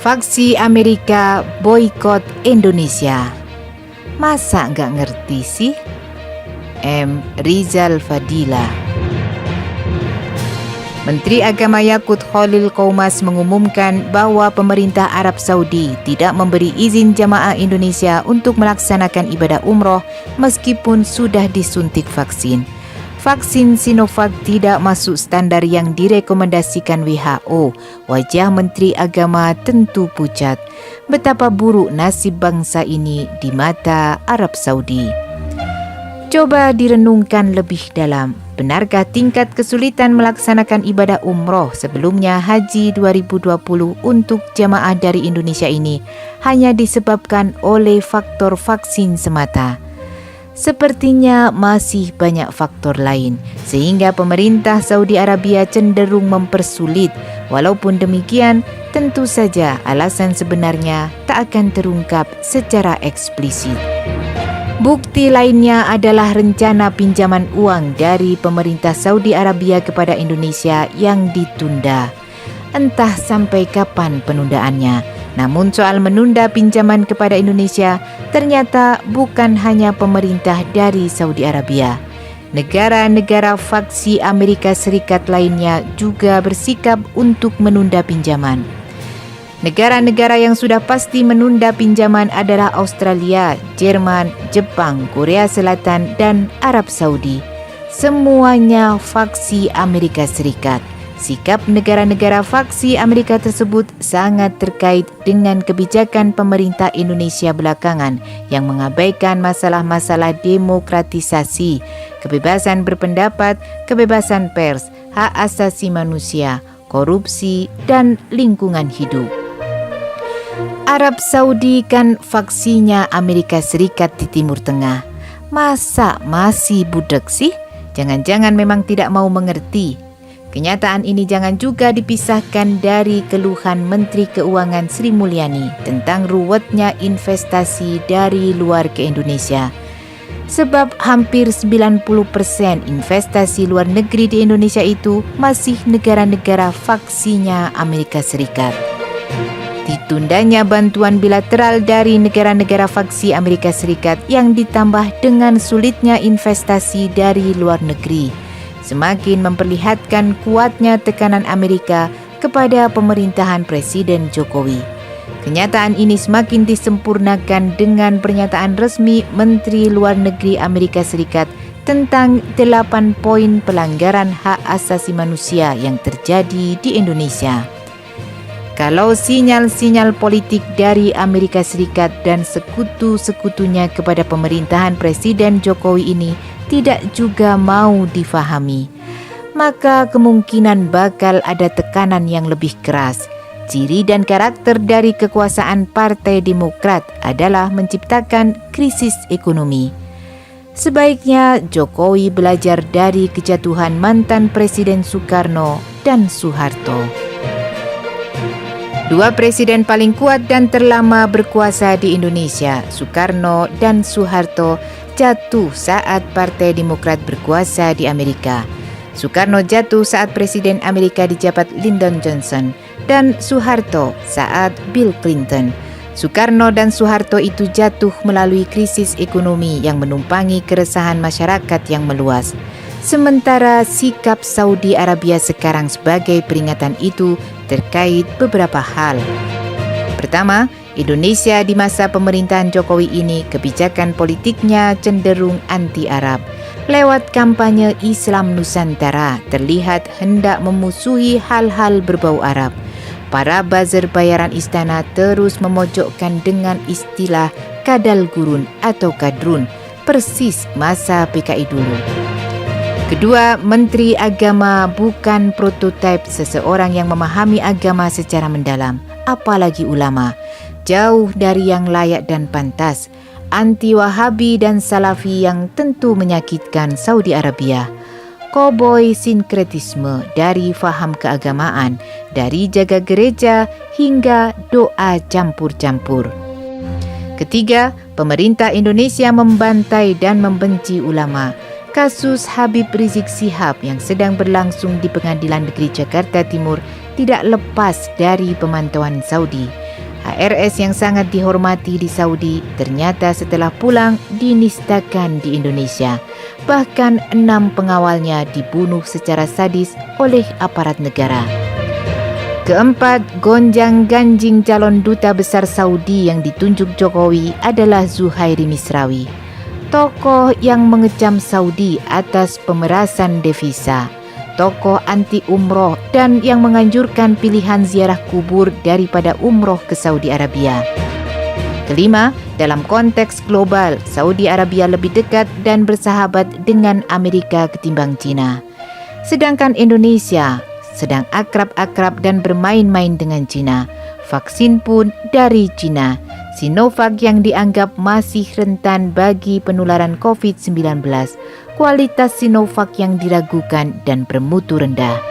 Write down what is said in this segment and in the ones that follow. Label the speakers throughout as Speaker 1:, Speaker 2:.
Speaker 1: Faksi Amerika boikot Indonesia. Masa nggak ngerti sih? M. Rizal Fadila. Menteri Agama Yakut Khalil Qoumas mengumumkan bahwa pemerintah Arab Saudi tidak memberi izin jamaah Indonesia untuk melaksanakan ibadah umroh meskipun sudah disuntik vaksin. Vaksin Sinovac tidak masuk standar yang direkomendasikan WHO. Wajah Menteri Agama tentu pucat. Betapa buruk nasib bangsa ini di mata Arab Saudi. Coba direnungkan lebih dalam. Benarkah tingkat kesulitan melaksanakan ibadah umroh sebelumnya Haji 2020 untuk jamaah dari Indonesia ini hanya disebabkan oleh faktor vaksin semata? Sepertinya masih banyak faktor lain, sehingga pemerintah Saudi Arabia cenderung mempersulit. Walaupun demikian, tentu saja alasan sebenarnya tak akan terungkap secara eksplisit. Bukti lainnya adalah rencana pinjaman uang dari pemerintah Saudi Arabia kepada Indonesia yang ditunda. Entah sampai kapan penundaannya. Namun soal menunda pinjaman kepada Indonesia ternyata bukan hanya pemerintah dari Saudi Arabia. Negara-negara faksi Amerika Serikat lainnya juga bersikap untuk menunda pinjaman. Negara-negara yang sudah pasti menunda pinjaman adalah Australia, Jerman, Jepang, Korea Selatan, dan Arab Saudi. Semuanya faksi Amerika Serikat. Sikap negara-negara faksi Amerika tersebut sangat terkait dengan kebijakan pemerintah Indonesia belakangan yang mengabaikan masalah-masalah demokratisasi, kebebasan berpendapat, kebebasan pers, hak asasi manusia, korupsi, dan lingkungan hidup. Arab Saudi kan faksinya Amerika Serikat di Timur Tengah. Masa masih budek sih? Jangan-jangan memang tidak mau mengerti. Kenyataan ini jangan juga dipisahkan dari keluhan Menteri Keuangan Sri Mulyani tentang ruwetnya investasi dari luar ke Indonesia. Sebab hampir 90% investasi luar negeri di Indonesia itu masih negara-negara faksinya Amerika Serikat. Ditundanya bantuan bilateral dari negara-negara faksi Amerika Serikat yang ditambah dengan sulitnya investasi dari luar negeri semakin memperlihatkan kuatnya tekanan Amerika kepada pemerintahan Presiden Jokowi. Kenyataan ini semakin disempurnakan dengan pernyataan resmi Menteri Luar Negeri Amerika Serikat tentang 8 poin pelanggaran hak asasi manusia yang terjadi di Indonesia. Kalau sinyal-sinyal politik dari Amerika Serikat dan sekutu-sekutunya kepada pemerintahan Presiden Jokowi ini tidak juga mau difahami, maka kemungkinan bakal ada tekanan yang lebih keras. Ciri dan karakter dari kekuasaan Partai Demokrat adalah menciptakan krisis ekonomi. Sebaiknya Jokowi belajar dari kejatuhan mantan Presiden Soekarno dan Soeharto. Dua presiden paling kuat dan terlama berkuasa di Indonesia, Soekarno dan Soeharto, jatuh saat Partai Demokrat berkuasa di Amerika. Soekarno jatuh saat Presiden Amerika dijabat Lyndon Johnson dan Soeharto saat Bill Clinton. Soekarno dan Soeharto itu jatuh melalui krisis ekonomi yang menumpangi keresahan masyarakat yang meluas. Sementara sikap Saudi Arabia sekarang sebagai peringatan itu terkait beberapa hal. Pertama, Indonesia di masa pemerintahan Jokowi ini kebijakan politiknya cenderung anti-Arab. Lewat kampanye Islam Nusantara terlihat hendak memusuhi hal-hal berbau Arab. Para buzzer bayaran istana terus memojokkan dengan istilah kadal gurun atau kadrun, persis masa PKI dulu. Kedua, Menteri Agama bukan prototipe seseorang yang memahami agama secara mendalam, apalagi ulama. Jauh dari yang layak dan pantas, anti-Wahabi dan Salafi yang tentu menyakitkan Saudi Arabia. Koboi sinkretisme dari faham keagamaan, dari jaga gereja hingga doa campur-campur. Ketiga, pemerintah Indonesia membantai dan membenci ulama. Kasus Habib Rizik Syihab yang sedang berlangsung di Pengadilan Negeri Jakarta Timur tidak lepas dari pemantauan Saudi. HRS yang sangat dihormati di Saudi ternyata setelah pulang dinistakan di Indonesia. Bahkan 6 pengawalnya dibunuh secara sadis oleh aparat negara. Keempat, gonjang-ganjing calon duta besar Saudi yang ditunjuk Jokowi adalah Zuhairi Misrawi, tokoh yang mengecam Saudi atas pemerasan devisa, tokoh anti umroh dan yang menganjurkan pilihan ziarah kubur daripada umroh ke Saudi Arabia. Kelima, dalam konteks global, Saudi Arabia lebih dekat dan bersahabat dengan Amerika ketimbang China. Sedangkan Indonesia sedang akrab-akrab dan bermain-main dengan China. Vaksin pun dari China. Sinovac yang dianggap masih rentan bagi penularan COVID-19. Kualitas Sinovac yang diragukan dan bermutu rendah.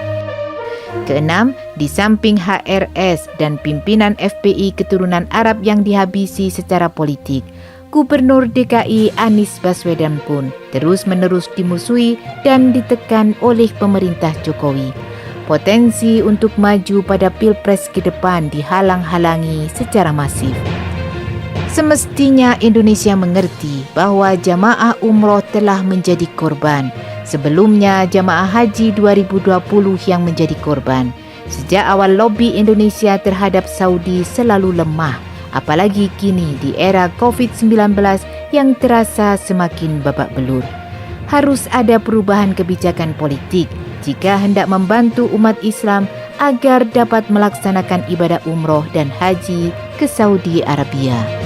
Speaker 1: Keenam, di samping HRS dan pimpinan FPI keturunan Arab yang dihabisi secara politik, Gubernur DKI Anies Baswedan pun terus-menerus dimusuhi dan ditekan oleh pemerintah Jokowi. Potensi untuk maju pada Pilpres ke depan dihalang-halangi secara masif. Semestinya Indonesia mengerti bahwa jamaah umroh telah menjadi korban. Sebelumnya jamaah haji 2020 yang menjadi korban. Sejak awal lobi Indonesia terhadap Saudi selalu lemah, apalagi kini di era COVID-19 yang terasa semakin babak belur. Harus ada perubahan kebijakan politik jika hendak membantu umat Islam agar dapat melaksanakan ibadah umroh dan haji ke Saudi Arabia.